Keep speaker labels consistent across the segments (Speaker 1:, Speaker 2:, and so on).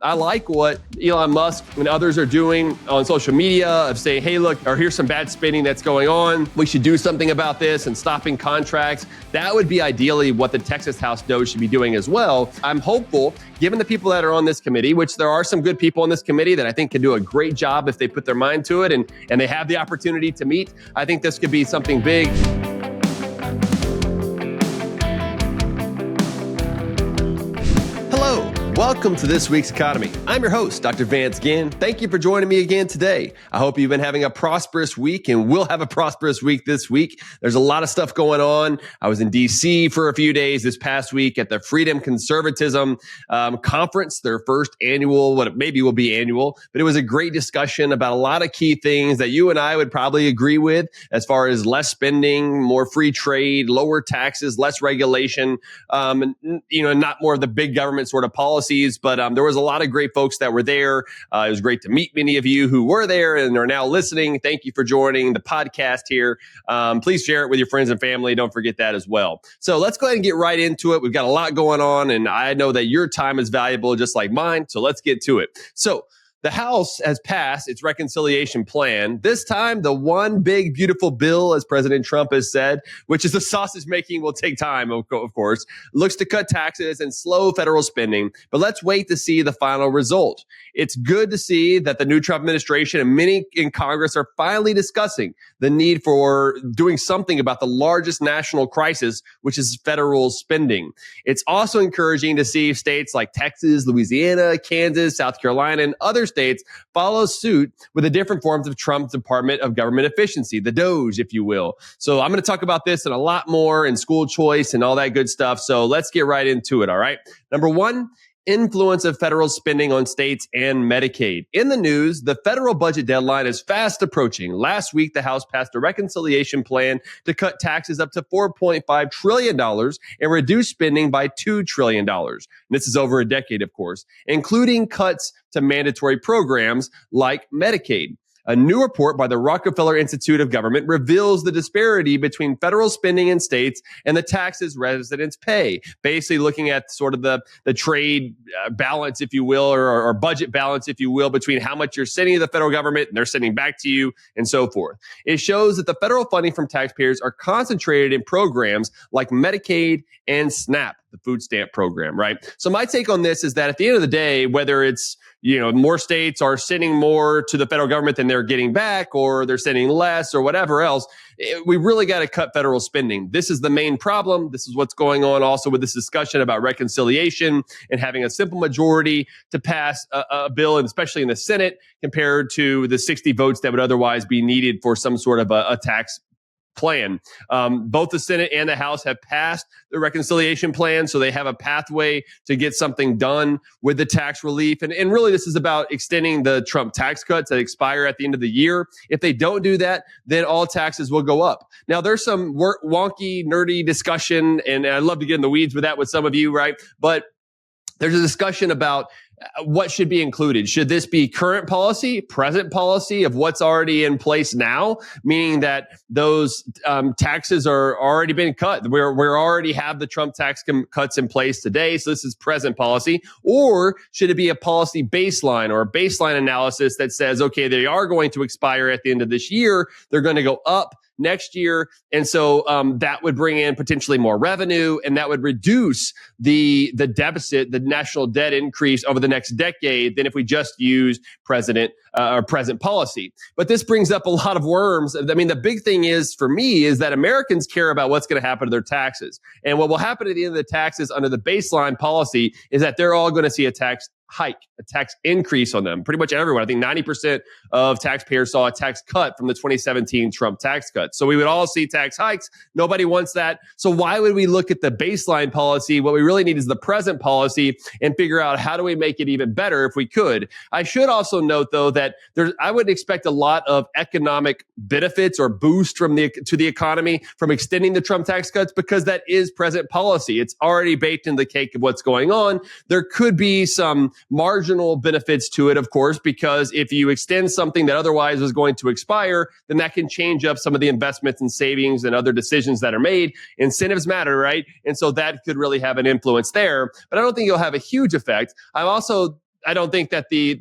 Speaker 1: I like what Elon Musk and others are doing on social media of saying, hey, look, or here's some bad spending that's going on. We should do something about this and stopping contracts. That would be ideally what the Texas House DOGE should be doing as well. I'm hopeful, given the people that are on this committee, which there are some good people on this committee that I think can do a great job if they put their mind to it and they have the opportunity to meet. I think this could be something big. Welcome to this week's Economy. I'm your host, Dr. Vance Ginn. Thank you for joining me again today. I hope you've been having a prosperous week and will have a prosperous week this week. There's a lot of stuff going on. I was in D.C. for a few days this past week at the Freedom Conservatism Conference, their first annual, what maybe will be annual, but it was a great discussion about a lot of key things that you and I would probably agree with as far as less spending, more free trade, lower taxes, less regulation, and not more of the big government sort of policies. But there was a lot of great folks that were there. It was great to meet many of you who were there and are now listening. Thank you for joining the podcast here. Please share it with your friends and family. Don't forget that as well. So let's go ahead and get right into it. We've got a lot going on, and I know that your time is valuable just like mine. So let's get to it. So the House has passed its reconciliation plan. This time, the one big, beautiful bill, as President Trump has said, which is the sausage making will take time, of course, looks to cut taxes and slow federal spending. But let's wait to see the final result. It's good to see that the new Trump administration and many in Congress are finally discussing the need for doing something about the largest national crisis, which is federal spending. It's also encouraging to see states like Texas, Louisiana, Kansas, South Carolina, and other states follow suit with the different forms of Trump's Department of Government Efficiency, the DOGE, if you will. So I'm going to talk about this and a lot more in school choice and all that good stuff. So let's get right into it. All right. Number one, influence of federal spending on states and Medicaid. In the news, the federal budget deadline is fast approaching. Last week, the House passed a reconciliation plan to cut taxes up to $4.5 trillion and reduce spending by $2 trillion. And this is over a decade, of course, including cuts to mandatory programs like Medicaid. A new report by the Rockefeller Institute of Government reveals the disparity between federal spending in states and the taxes residents pay, basically looking at sort of the trade balance, if you will, or budget balance, if you will, between how much you're sending to the federal government and they're sending back to you and so forth. It shows that the federal funding from taxpayers are concentrated in programs like Medicaid and SNAP, the food stamp program, right? So my take on this is that at the end of the day, whether it's more states are sending more to the federal government than they're getting back, or they're sending less, or whatever else, we really got to cut federal spending. This is the main problem. This is what's going on also with this discussion about reconciliation and having a simple majority to pass a bill, and especially in the Senate, compared to the 60 votes that would otherwise be needed for some sort of a tax plan. Both the Senate and the House have passed the reconciliation plan, so they have a pathway to get something done with the tax relief. And really, this is about extending the Trump tax cuts that expire at the end of the year. If they don't do that, then all taxes will go up. Now, there's some wonky, nerdy discussion, and I'd love to get in the weeds with that with some of you, right? But there's a discussion about what should be included. Should this be current policy, present policy of what's already in place now, meaning that those taxes are already been cut? We already have the Trump tax cuts in place today, so this is present policy. Or should it be a policy baseline or a baseline analysis that says, okay, they are going to expire at the end of this year, they're going to go up next year. And so that would bring in potentially more revenue, and that would reduce the deficit, the national debt increase over the next decade than if we just use present policy. But this brings up a lot of worms. I mean, the big thing is for me is that Americans care about what's going to happen to their taxes. And what will happen at the end of the taxes under the baseline policy is that they're all going to see a tax hike, a tax increase on them. Pretty much everyone. I think 90% of taxpayers saw a tax cut from the 2017 Trump tax cut. So we would all see tax hikes. Nobody wants that. So why would we look at the baseline policy? What we really need is the present policy and figure out how do we make it even better if we could. I should also note, though, that I would expect a lot of economic benefits or boost to the economy from extending the Trump tax cuts, because that is present policy. It's already baked in the cake of what's going on. There could be some marginal benefits to it, of course, because if you extend something that otherwise was going to expire, then that can change up some of the investments and savings and other decisions that are made. Incentives matter, right? And so that could really have an influence there, but I don't think it'll have a huge effect. I'm also I don't think that the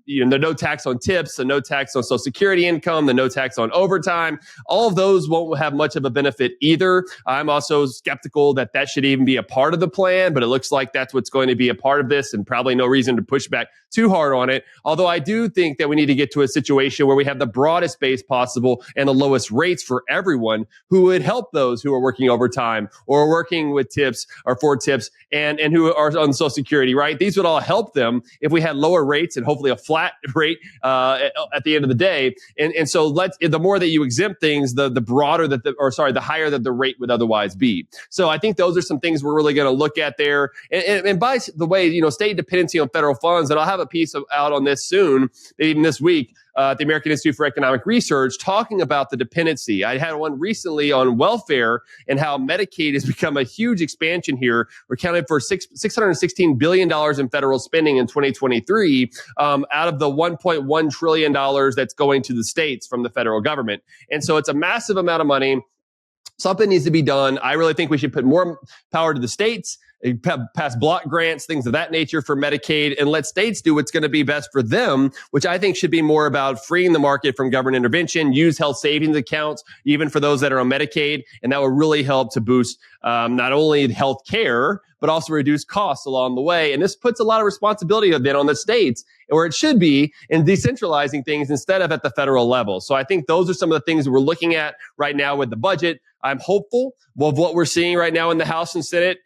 Speaker 1: no tax on tips, the no tax on Social Security income, the no tax on overtime, all of those won't have much of a benefit either. I'm also skeptical that should even be a part of the plan, but it looks like that's what's going to be a part of this, and probably no reason to push back too hard on it. Although I do think that we need to get to a situation where we have the broadest base possible and the lowest rates for everyone, who would help those who are working overtime or working with tips or for tips and who are on Social Security, right? These would all help them if we had lower rates and hopefully a flat rate at the end of the day. And so the more that you exempt things, the broader the higher that the rate would otherwise be. So I think those are some things we're really going to look at there. And by the way, state dependency on federal funds, and I'll have a piece out on this soon, even this week, at the American Institute for Economic Research, talking about the dependency. I had one recently on welfare and how Medicaid has become a huge expansion here. We're counting for $616 billion in federal spending in 2023 out of the $1.1 trillion that's going to the states from the federal government. And so it's a massive amount of money. Something needs to be done. I really think we should put more power to the states, pass block grants, things of that nature for Medicaid, and let states do what's going to be best for them, which I think should be more about freeing the market from government intervention, use health savings accounts, even for those that are on Medicaid. And that will really help to boost not only health care, but also reduce costs along the way. And this puts a lot of responsibility then on the states, where it should be, in decentralizing things instead of at the federal level. So I think those are some of the things we're looking at right now with the budget. I'm hopeful of what we're seeing right now in the House and Senate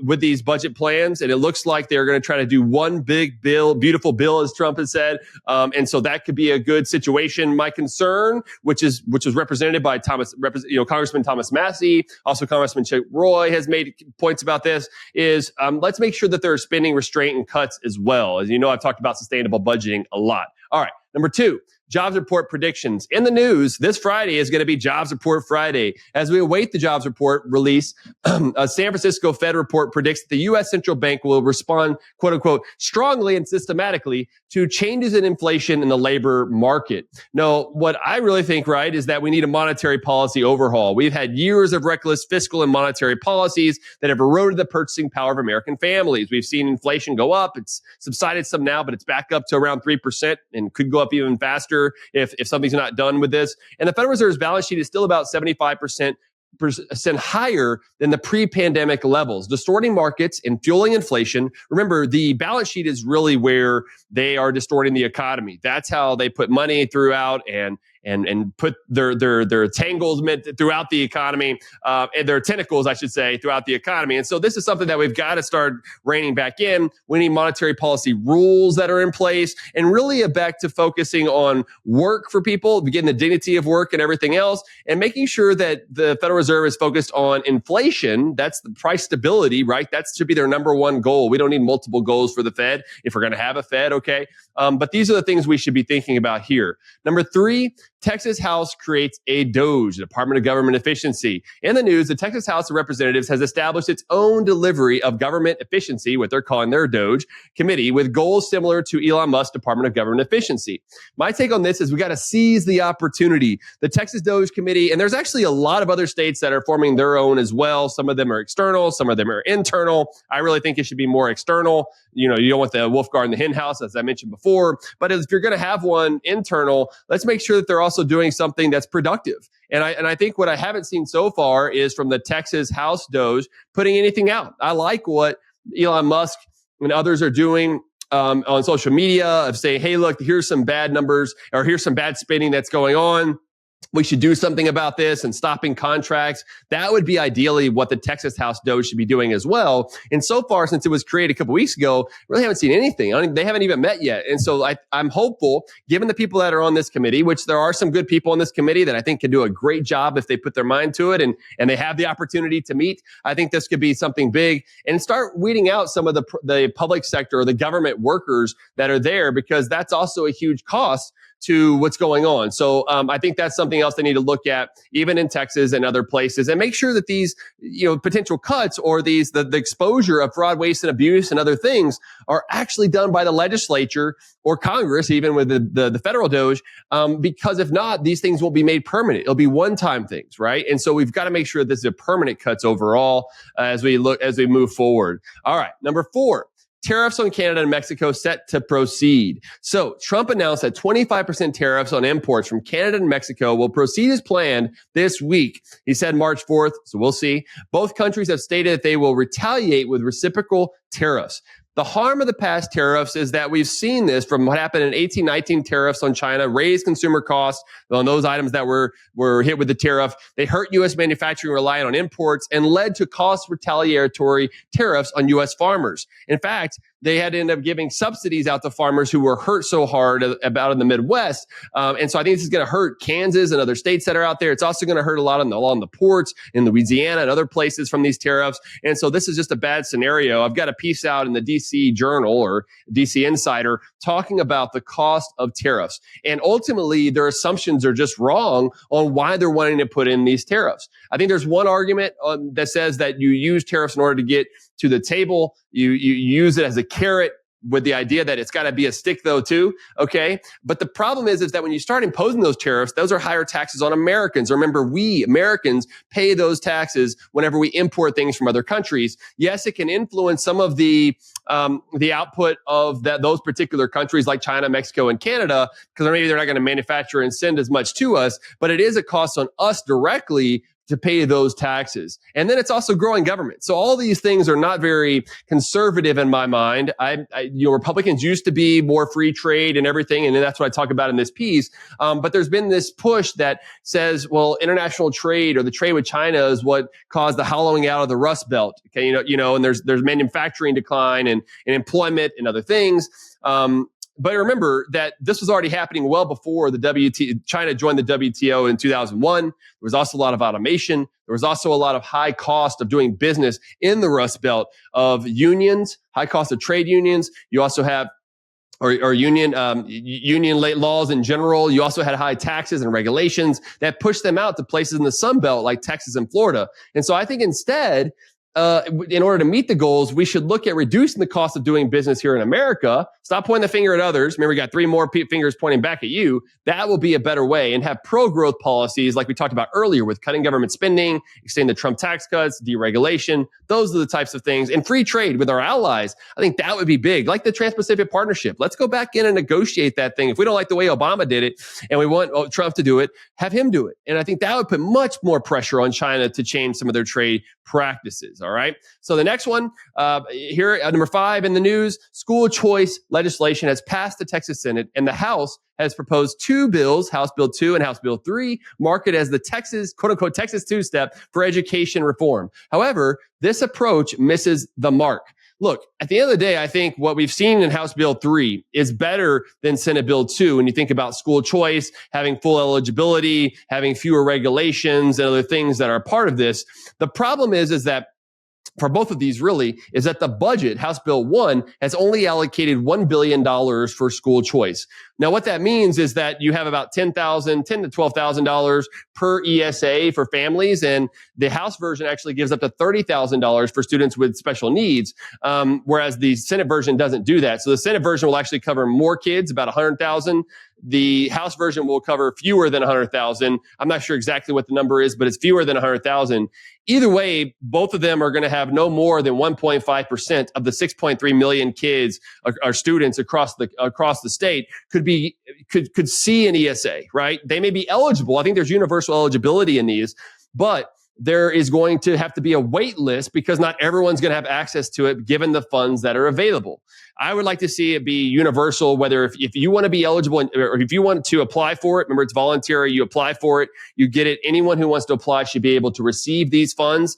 Speaker 1: with these budget plans. And it looks like they're going to try to do one big bill, beautiful bill, as Trump has said. And so that could be a good situation. My concern, which was represented by Congressman Thomas Massey, also Congressman Chuck Roy has made points about this, is let's make sure that there are spending restraint and cuts as well. As you know, I've talked about sustainable budgeting a lot. All right. Number 2, jobs report predictions. In the news, this Friday is going to be Jobs Report Friday. As we await the jobs report release, a San Francisco Fed report predicts that the U.S. Central Bank will respond, quote unquote, strongly and systematically to changes in inflation in the labor market. Now, what I really think, right, is that we need a monetary policy overhaul. We've had years of reckless fiscal and monetary policies that have eroded the purchasing power of American families. We've seen inflation go up. It's subsided some now, but it's back up to around 3% and could go up even faster if something's not done with this. And the Federal Reserve's balance sheet is still about 75% higher than the pre-pandemic levels, distorting markets and fueling inflation. Remember, the balance sheet is really where they are distorting the economy. That's how they put money throughout and put their tangles throughout the economy, and their tentacles, I should say, throughout the economy. And so this is something that we've got to start reining back in. We need monetary policy rules that are in place, and really back to focusing on work for people, getting the dignity of work and everything else, and making sure that the Federal Reserve is focused on inflation. That's the price stability, right? That should be their number one goal. We don't need multiple goals for the Fed if we're going to have a Fed, okay? But these are the things we should be thinking about here. Number 3, Texas House creates a DOGE, Department of Government Efficiency. In the news, the Texas House of Representatives has established its own delivery of government efficiency, what they're calling their DOGE committee, with goals similar to Elon Musk's Department of Government Efficiency. My take on this is we got to seize the opportunity. The Texas DOGE committee, and there's actually a lot of other states that are forming their own as well. Some of them are external, some of them are internal. I really think it should be more external. You don't want the wolf guard in the hen house, as I mentioned before. But if you're going to have one internal, let's make sure that they're also doing something that's productive. And I think what I haven't seen so far is from the Texas House DOGE putting anything out. I like what Elon Musk and others are doing on social media of saying, hey, look, here's some bad numbers, or here's some bad spending that's going on. We should do something about this, and stopping contracts. That would be ideally what the Texas House DOGE should be doing as well. And so far, since it was created a couple weeks ago, really haven't seen anything. They haven't even met yet. And so I'm hopeful, given the people that are on this committee, which there are some good people on this committee that I think can do a great job if they put their mind to it and they have the opportunity to meet. I think this could be something big, and start weeding out some of the public sector or the government workers that are there, because that's also a huge cost to what's going on. So I think that's something else they need to look at, even in Texas and other places, and make sure that these potential cuts or the exposure of fraud, waste, and abuse and other things are actually done by the legislature or Congress, even with the federal DOGE, because if not, these things won't be made permanent. It'll be one-time things, right? And so we've got to make sure this is a permanent cuts overall as we move forward. All right, number 4. Tariffs on Canada and Mexico set to proceed. So Trump announced that 25% tariffs on imports from Canada and Mexico will proceed as planned this week. He said March 4th, so we'll see. Both countries have stated that they will retaliate with reciprocal tariffs. The harm of the past tariffs is that we've seen this from what happened in 1819 tariffs on China, raised consumer costs on those items that were hit with the tariff. They hurt U.S. manufacturing reliant on imports and led to cost retaliatory tariffs on U.S. farmers. In fact, they had to end up giving subsidies out to farmers who were hurt so hard about in the Midwest. And so I think this is going to hurt Kansas and other states that are out there. It's also going to hurt a lot along the ports in Louisiana and other places from these tariffs. And so this is just a bad scenario. I've got a piece out in the DC Journal or DC Insider talking about the cost of tariffs. And ultimately, their assumptions are just wrong on why they're wanting to put in these tariffs. I think there's one argument that says that you use tariffs in order to get to the table. You use it as a carrot with the idea that it's got to be a stick though too. Okay. But the problem is that when you start imposing those tariffs, those are higher taxes on Americans. Remember, we Americans pay those taxes whenever we import things from other countries. Yes, it can influence some of the output of those particular countries like China, Mexico, and Canada, because maybe they're not going to manufacture and send as much to us, but it is a cost on us directly to pay those taxes. And then it's also growing government. So all these things are not very conservative in my mind. Republicans used to be more free trade and everything, and that's what I talk about in this piece. But there's been this push that says, well, international trade or the trade with China is what caused the hollowing out of the Rust Belt. Okay, and there's manufacturing decline and employment and other things. But remember that this was already happening well before China joined the WTO in 2001. There was also a lot of automation. There was also a lot of high cost of doing business in the Rust Belt of unions, high cost of trade unions. You also have or union laws in general. You also had high taxes and regulations that pushed them out to places in the Sun Belt like Texas and Florida. And so I think instead, in order to meet the goals, we should look at reducing the cost of doing business here in America. Stop pointing the finger at others. Remember, we got three more fingers pointing back at you. That will be a better way, and have pro-growth policies like we talked about earlier with cutting government spending, extending the Trump tax cuts, deregulation. Those are the types of things. And free trade with our allies. I think that would be big, like the Trans-Pacific Partnership. Let's go back in and negotiate that thing. If we don't like the way Obama did it and we want Trump to do it, have him do it. And I think that would put much more pressure on China to change some of their trade practices. All right. So the next one here, number 5 in the news, school choice legislation has passed the Texas Senate, and the House has proposed 2 bills, House Bill 2 and House Bill 3, marked as the Texas, quote unquote, Texas two-step for education reform. However, this approach misses the mark. Look, at the end of the day, I think what we've seen in House Bill 3 is better than Senate Bill 2 when you think about school choice, having full eligibility, having fewer regulations and other things that are part of this. The problem is that for both of these really is that the budget, House Bill 1, has only allocated $1 billion for school choice. Now, what that means is that you have about $10,000 to $12,000 per ESA for families, and the House version actually gives up to $30,000 for students with special needs, whereas the Senate version doesn't do that. So the Senate version will actually cover more kids, about 100,000. The House version will cover fewer than 100,000. I'm not sure exactly what the number is, but it's fewer than 100,000. Either way, both of them are going to have no more than 1.5% of the 6.3 million kids or students across the state could see an ESA, right? They may be eligible. I think there's universal eligibility in these, but there is going to have to be a wait list because not everyone's going to have access to it given the funds that are available. I would like to see it be universal, whether if you want to be eligible or if you want to apply for it, remember it's voluntary, you apply for it, you get it. Anyone who wants to apply should be able to receive these funds.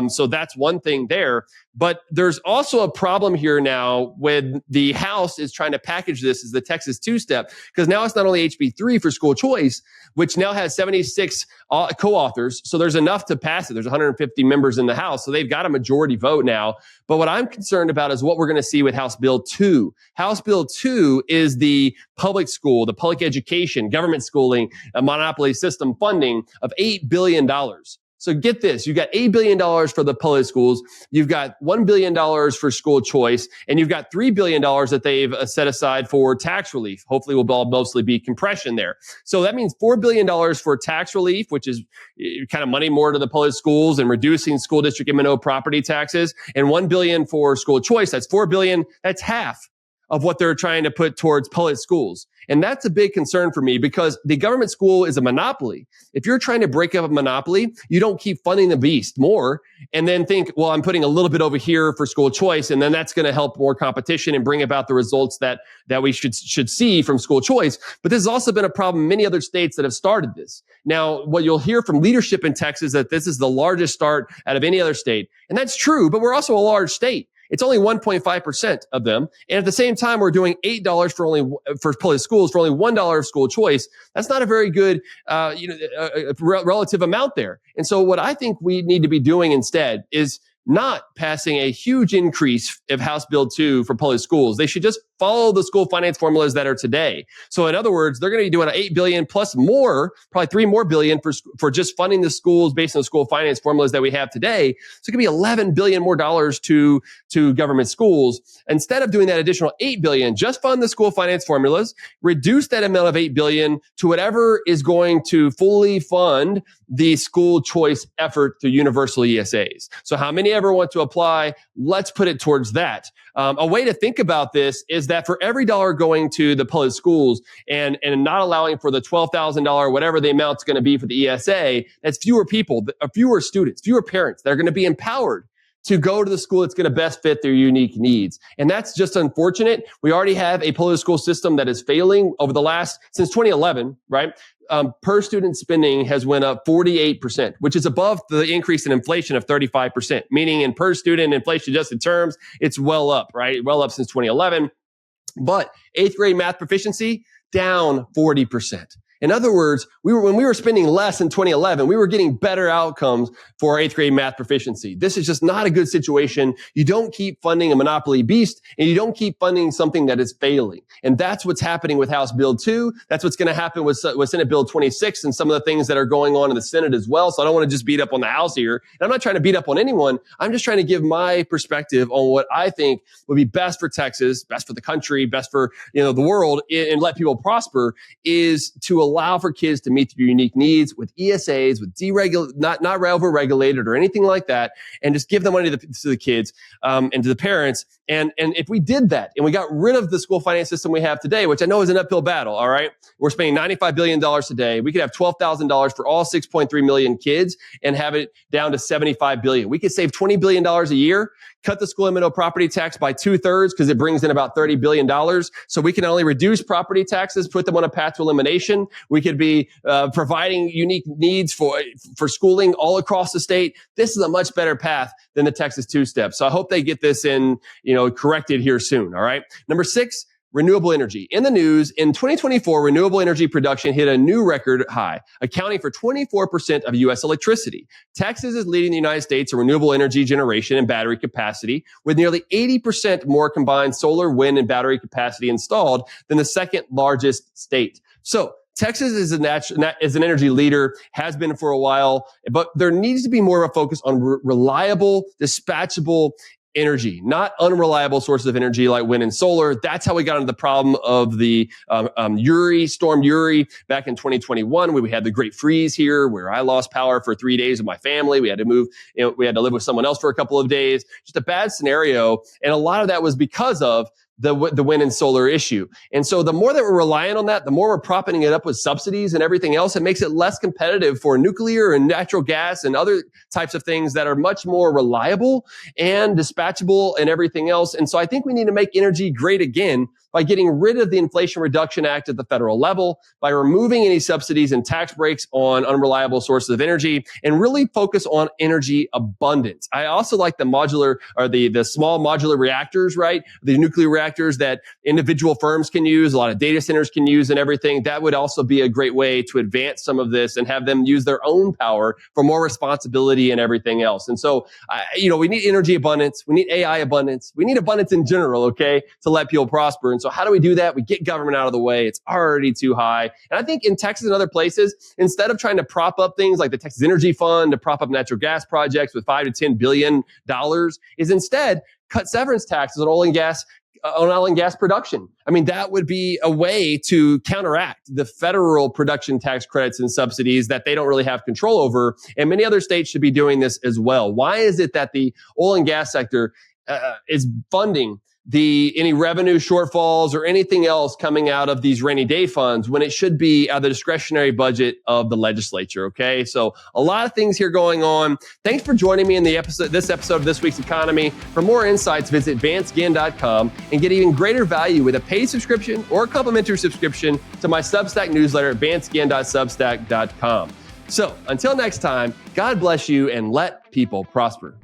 Speaker 1: So that's one thing there. But there's also a problem here now when the House is trying to package this as the Texas two-step, because now it's not only HB 3 for school choice, which now has 76 co-authors. So there's enough to pass it. There's 150 members in the House. So they've got a majority vote now. But what I'm concerned about is what we're going to see with House Bill 2. House Bill 2 is the public school, the public education, government schooling, a monopoly system funding of $8 billion. So get this, you've got $8 billion for the public schools, you've got $1 billion for school choice, and you've got $3 billion that they've set aside for tax relief. Hopefully will mostly be compression there. So that means $4 billion for tax relief, which is kind of money more to the public schools and reducing school district M&O property taxes, and $1 billion for school choice. That's $4 billion. That's half of what they're trying to put towards public schools. And that's a big concern for me because the government school is a monopoly. If you're trying to break up a monopoly, you don't keep funding the beast more and then think, well, I'm putting a little bit over here for school choice, and then that's going to help more competition and bring about the results that we should see from school choice. But this has also been a problem in many other states that have started this. Now, what you'll hear from leadership in Texas is that this is the largest start out of any other state. And that's true, but we're also a large state. It's only 1.5% of them. And at the same time, we're doing $8 for public schools for only $1 of school choice. That's not a very good, relative amount there. And so what I think we need to be doing instead is not passing a huge increase of House Bill 2 for public schools. They should just follow the school finance formulas that are today. So in other words, they're going to be doing $8 billion plus more, probably $3 more billion for just funding the schools based on the school finance formulas that we have today. So it could be $11 billion more dollars to government schools. Instead of doing that additional $8 billion, just fund the school finance formulas, reduce that amount of $8 billion to whatever is going to fully fund the school choice effort through universal ESAs. So how many ever want to apply? Let's put it towards that. A way to think about this is that for every dollar going to the public schools and not allowing for the $12,000, whatever the amount's going to be for the ESA, that's fewer people, fewer students, fewer parents that are going to be empowered to go to the school that's going to best fit their unique needs. And that's just unfortunate. We already have a public school system that is failing since 2011, right? Per student spending has went up 48%, which is above the increase in inflation of 35%, meaning in per student inflation adjusted terms, it's well up, right? Well up since 2011. But 8th grade math proficiency down 40%. In other words, when we were spending less in 2011, we were getting better outcomes for 8th grade math proficiency. This is just not a good situation. You don't keep funding a monopoly beast, and you don't keep funding something that is failing. And that's what's happening with House Bill 2. That's what's going to happen with Senate Bill 26 and some of the things that are going on in the Senate as well. So I don't want to just beat up on the House here. And I'm not trying to beat up on anyone. I'm just trying to give my perspective on what I think would be best for Texas, best for the country, best for the world, and let people prosper, is to allow for kids to meet their unique needs with ESAs, with not over-regulated or anything like that, and just give the money to the kids and to the parents. And if we did that and we got rid of the school finance system we have today, which I know is an uphill battle, all right? We're spending $95 billion today. We could have $12,000 for all 6.3 million kids and have it down to $75 billion. We could save $20 billion a year, cut the school M&O property tax by 2/3 because it brings in about $30 billion. So we can not only reduce property taxes, put them on a path to elimination. We could be providing unique needs for schooling all across the state. This is a much better path than the Texas two-step. So I hope they get this corrected here soon. All right. Number 6, renewable energy. In the news, in 2024, renewable energy production hit a new record high, accounting for 24% of U.S. electricity. Texas is leading the United States in renewable energy generation and battery capacity, with nearly 80% more combined solar, wind, and battery capacity installed than the second largest state. So Texas is an energy leader, has been for a while, but there needs to be more of a focus on reliable, dispatchable energy, not unreliable sources of energy like wind and solar. That's how we got into the problem of the Storm Uri back in 2021, where we had the great freeze here, where I lost power for 3 days with my family. We had to move, we had to live with someone else for a couple of days. Just a bad scenario. And a lot of that was because of the wind and solar issue. And so the more that we're relying on that, the more we're propping it up with subsidies and everything else. It makes it less competitive for nuclear and natural gas and other types of things that are much more reliable and dispatchable and everything else. And so I think we need to make energy great again by getting rid of the Inflation Reduction Act at the federal level, by removing any subsidies and tax breaks on unreliable sources of energy, and really focus on energy abundance. I also like the small modular reactors, right? The nuclear reactors that individual firms can use, a lot of data centers can use and everything. That would also be a great way to advance some of this and have them use their own power for more responsibility and everything else. And so, we need energy abundance. We need AI abundance. We need abundance in general, okay, to let people prosper. And so how do we do that? We get government out of the way. It's already too high. And I think in Texas and other places, instead of trying to prop up things like the Texas Energy Fund to prop up natural gas projects with $5 to $10 billion, is instead cut severance taxes on oil and gas production. I mean, that would be a way to counteract the federal production tax credits and subsidies that they don't really have control over. And many other states should be doing this as well. Why is it that the oil and gas sector is funding any revenue shortfalls or anything else coming out of these rainy day funds when it should be out of the discretionary budget of the legislature? Okay, so a lot of things here going on. Thanks for joining me in this episode of This Week's Economy. For more insights, visit vanceginn.com and get even greater value with a paid subscription or a complimentary subscription to my Substack newsletter at vanceginn.substack.com. So until next time, God bless you and let people prosper.